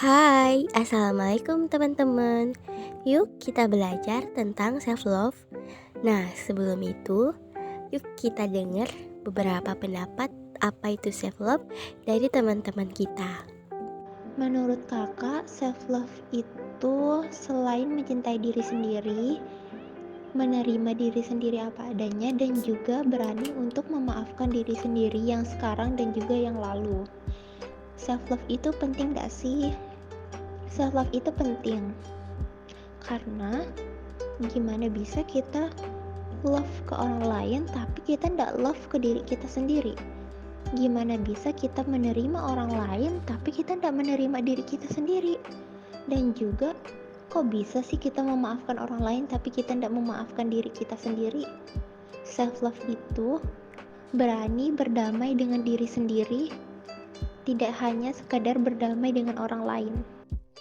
Hai, Assalamualaikum teman-teman. Yuk kita belajar tentang self-love. Nah, sebelum itu, yuk kita dengar beberapa pendapat apa itu self-love dari teman-teman kita. Menurut kakak, self-love itu selain mencintai diri sendiri, menerima diri sendiri apa adanya, dan juga berani untuk memaafkan diri sendiri yang sekarang dan juga yang lalu. Self-love itu penting gak sih? Self-love itu penting karena gimana bisa kita love ke orang lain tapi kita gak love ke diri kita sendiri. Gimana bisa kita menerima orang lain tapi kita tidak menerima diri kita sendiri. Dan juga kok bisa sih kita memaafkan orang lain tapi kita tidak memaafkan diri kita sendiri. Self love itu berani berdamai dengan diri sendiri, tidak hanya sekadar berdamai dengan orang lain.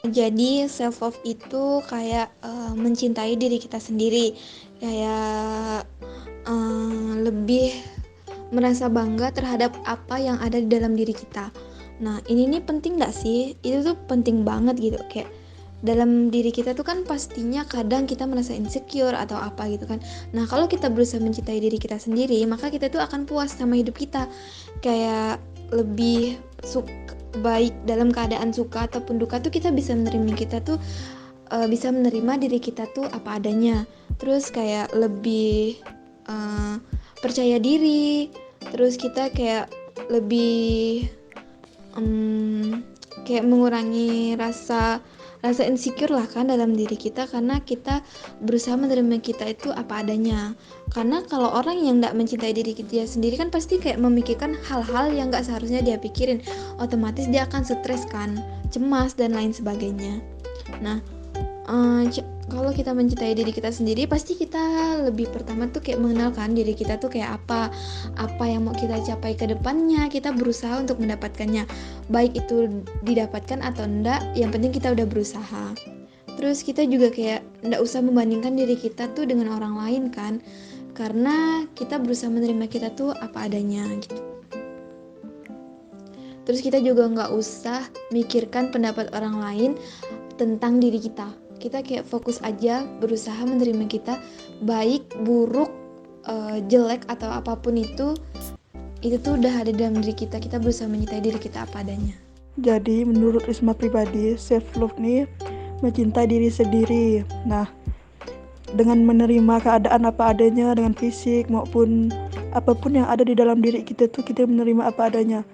Jadi self love itu kayak mencintai diri kita sendiri, kayak lebih merasa bangga terhadap apa yang ada di dalam diri kita. Nah ini nih penting gak sih? Itu tuh penting banget gitu. Kayak dalam diri kita tuh kan pastinya kadang kita merasa insecure atau apa gitu kan. Nah kalau kita berusaha mencintai diri kita sendiri, maka kita tuh akan puas sama hidup kita. Kayak lebih baik dalam keadaan suka ataupun duka tuh kita bisa menerima bisa menerima diri kita tuh apa adanya. Terus kayak lebih percaya diri. Terus kita kayak lebih kayak mengurangi rasa insecure lah kan dalam diri kita, karena kita berusaha menerima kita itu apa adanya. Karena kalau orang yang gak mencintai diri dia sendiri kan pasti kayak memikirkan hal-hal yang gak seharusnya dia pikirin. Otomatis dia akan stres kan, cemas dan lain sebagainya. Nah kalau kita mencintai diri kita sendiri, pasti kita lebih pertama tuh kayak mengenalkan diri kita tuh kayak apa yang mau kita capai ke depannya. Kita berusaha untuk mendapatkannya, baik itu didapatkan atau enggak, yang penting kita udah berusaha. Terus kita juga kayak enggak usah membandingkan diri kita tuh dengan orang lain kan, karena kita berusaha menerima kita tuh apa adanya gitu. Terus kita juga nggak usah mikirkan pendapat orang lain tentang diri kita. Kita kayak fokus aja berusaha menerima kita, baik, buruk, jelek atau apapun itu tuh udah ada dalam diri kita. Kita berusaha mencintai diri kita apa adanya. Jadi menurut Risma pribadi, self love nih mencintai diri sendiri. Nah, dengan menerima keadaan apa adanya, dengan fisik maupun apapun yang ada di dalam diri kita tuh kita menerima apa adanya.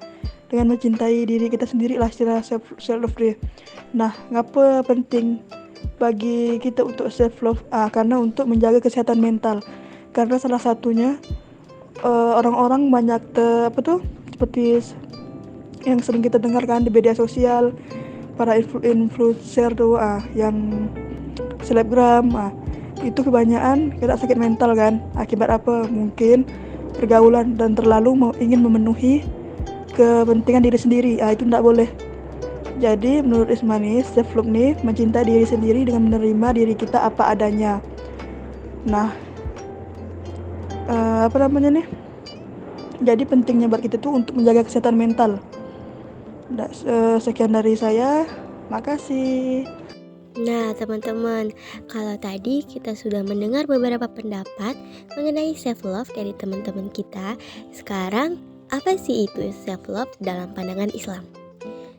Dengan mencintai diri kita sendiri lah istilah self love deh. Nah, ngapa penting bagi kita untuk self love? Karena untuk menjaga kesehatan mental. Karena salah satunya orang-orang banyak seperti yang sering kita dengarkan di media sosial, para influencer tuh yang selebgram, itu kebanyakan kena sakit mental kan. Akibat apa? Mungkin pergaulan dan terlalu ingin memenuhi kepentingan diri sendiri. Itu tidak boleh. Jadi menurut Isma nih, self love nih mencintai diri sendiri dengan menerima diri kita apa adanya. Nah, jadi pentingnya buat kita tuh untuk menjaga kesehatan mental. Sekian dari saya, makasih. Nah, teman-teman, kalau tadi kita sudah mendengar beberapa pendapat mengenai self-love dari teman-teman kita, sekarang apa sih itu self-love dalam pandangan Islam?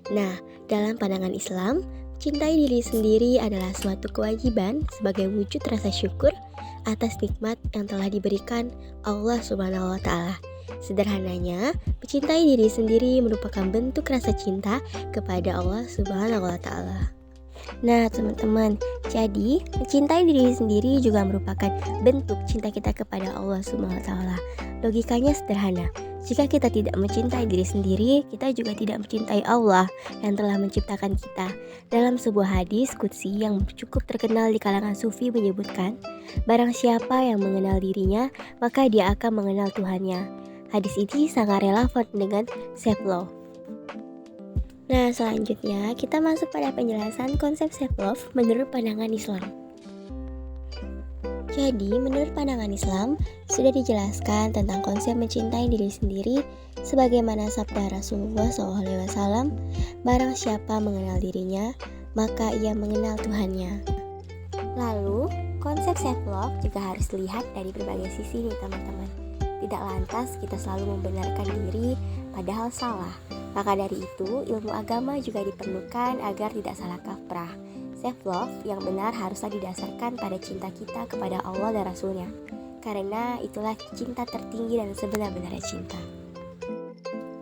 Nah, dalam pandangan Islam, cintai diri sendiri adalah suatu kewajiban sebagai wujud rasa syukur atas nikmat yang telah diberikan Allah Subhanahu wa Ta'ala. Sederhananya, mencintai diri sendiri merupakan bentuk rasa cinta kepada Allah Subhanahu wa Ta'ala. Nah, teman-teman, jadi mencintai diri sendiri juga merupakan bentuk cinta kita kepada Allah Subhanahu wa Ta'ala. Logikanya sederhana. Jika kita tidak mencintai diri sendiri, kita juga tidak mencintai Allah yang telah menciptakan kita. Dalam sebuah hadis qudsi yang cukup terkenal di kalangan sufi menyebutkan, barang siapa yang mengenal dirinya, maka dia akan mengenal Tuhannya. Hadis ini sangat relevan dengan self-love. Nah, selanjutnya kita masuk pada penjelasan konsep self-love menurut pandangan Islam. Jadi, menurut pandangan Islam, sudah dijelaskan tentang konsep mencintai diri sendiri sebagaimana sabda Rasulullah SAW, barang siapa mengenal dirinya, maka ia mengenal Tuhannya. Lalu, konsep self-love juga harus dilihat dari berbagai sisi nih teman-teman. Tidak lantas kita selalu membenarkan diri padahal salah. Maka dari itu, ilmu agama juga diperlukan agar tidak salah kaprah. Self-love yang benar haruslah didasarkan pada cinta kita kepada Allah dan Rasulnya. Karena itulah cinta tertinggi dan sebenar-benarnya cinta.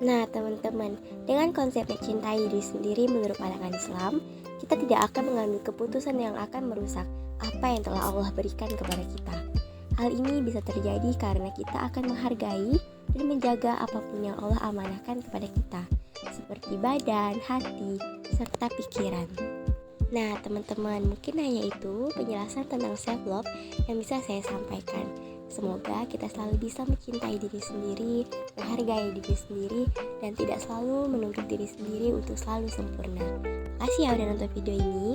Nah teman-teman, dengan konsep mencintai diri sendiri menurut pandangan Islam, kita tidak akan mengambil keputusan yang akan merusak apa yang telah Allah berikan kepada kita. Hal ini bisa terjadi karena kita akan menghargai dan menjaga apapun yang Allah amanahkan kepada kita, seperti badan, hati, serta pikiran. Nah teman-teman, mungkin hanya itu penjelasan tentang self-love yang bisa saya sampaikan. Semoga kita selalu bisa mencintai diri sendiri, menghargai diri sendiri, dan tidak selalu menuntut diri sendiri untuk selalu sempurna. Makasih ya udah nonton video ini.